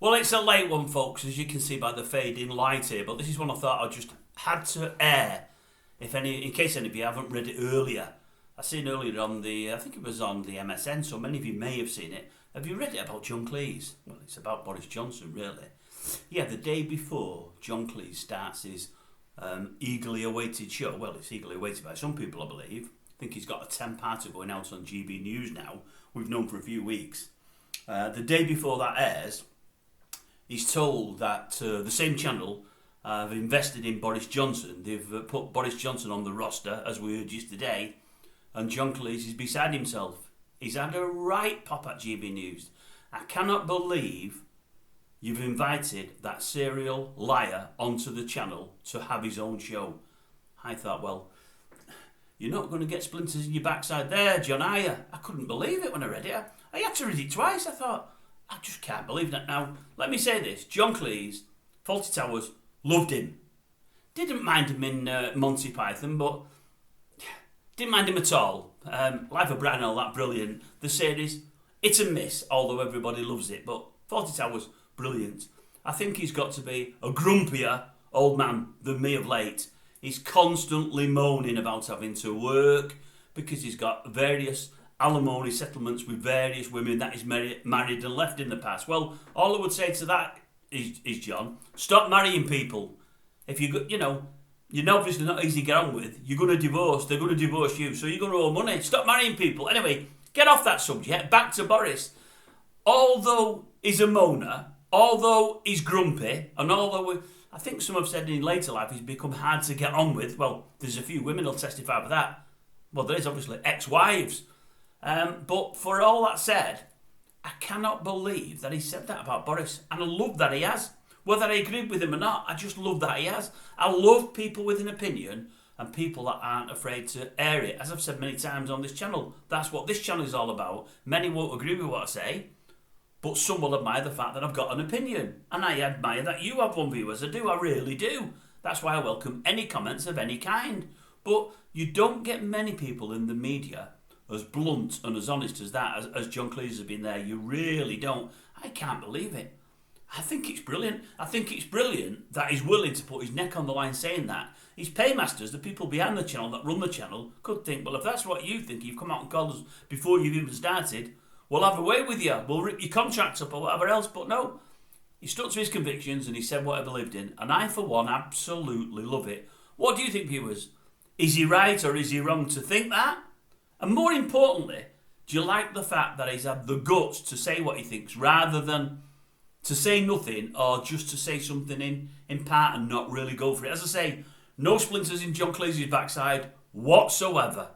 Well, it's a late one, folks, as you can see by the fading light here, but this is one I thought I just had to air, in case any of you haven't read it earlier. I seen earlier on I think it was on the MSN, so many of you may have seen it. Have you read it about John CLEESE? Well, it's about Boris Johnson, really. Yeah, the day before John CLEESE starts his eagerly awaited show. Well, it's eagerly awaited by some people, I believe. I think he's got a 10-parter going out on GB News now. We've known for a few weeks. The day before that airs, he's told that the same channel have invested in Boris Johnson. They've put Boris Johnson on the roster, as we heard yesterday, and John CLEESE is beside himself. He's had a right pop at GB News. I cannot believe you've invited that serial liar onto the channel to have his own show. I thought, well, you're not going to get splinters in your backside there, John, are you? I couldn't believe it when I read it. I had to read it twice. I thought, I just can't believe that. Now, let me say this. John CLEESE, Fawlty Towers, loved him. Didn't mind him in Monty Python, but didn't mind him at all. Life of Brian, all that, brilliant. The series, it's a miss, although everybody loves it. But Fawlty Towers, brilliant. I think he's got to be a grumpier old man than me of late. He's constantly moaning about having to work because he's got various alimony settlements with various women that he's married and left in the past. Well, all I would say to that is John, stop marrying people. If you're obviously not easy to get on with, you're going to divorce, they're going to divorce you, so you're going to owe money. Stop marrying people. Anyway, get off that subject. Back to Boris. Although he's a moaner, although he's grumpy, and although I think some have said in later life he's become hard to get on with, well, there's a few women who'll testify for that. Well, there is obviously ex-wives. But for all that said, I cannot believe that he said that about Boris, and I love that he has. Whether I agree with him or not, I just love that he has. I love people with an opinion and people that aren't afraid to air it. As I've said many times on this channel, that's what this channel is all about. Many won't agree with what I say, but some will admire the fact that I've got an opinion. And I admire that you have one, viewers. I do, I really do. That's why I welcome any comments of any kind. But you don't get many people in the media as blunt and as honest as that, as John CLEESE has been there. You really don't. I can't believe it. I think it's brilliant. I think it's brilliant that he's willing to put his neck on the line saying that. His paymasters, the people behind the channel that run the channel, could think, well, if that's what you think, you've come out and called us before you've even started, we'll have a way with you. We'll rip your contracts up or whatever else. But no, he stuck to his convictions and he said what he believed in. And I, for one, absolutely love it. What do you think, viewers? Is he right or is he wrong to think that? And more importantly, do you like the fact that he's had the guts to say what he thinks rather than to say nothing or just to say something in part and not really go for it? As I say, no splinters in John CLEESE's backside whatsoever.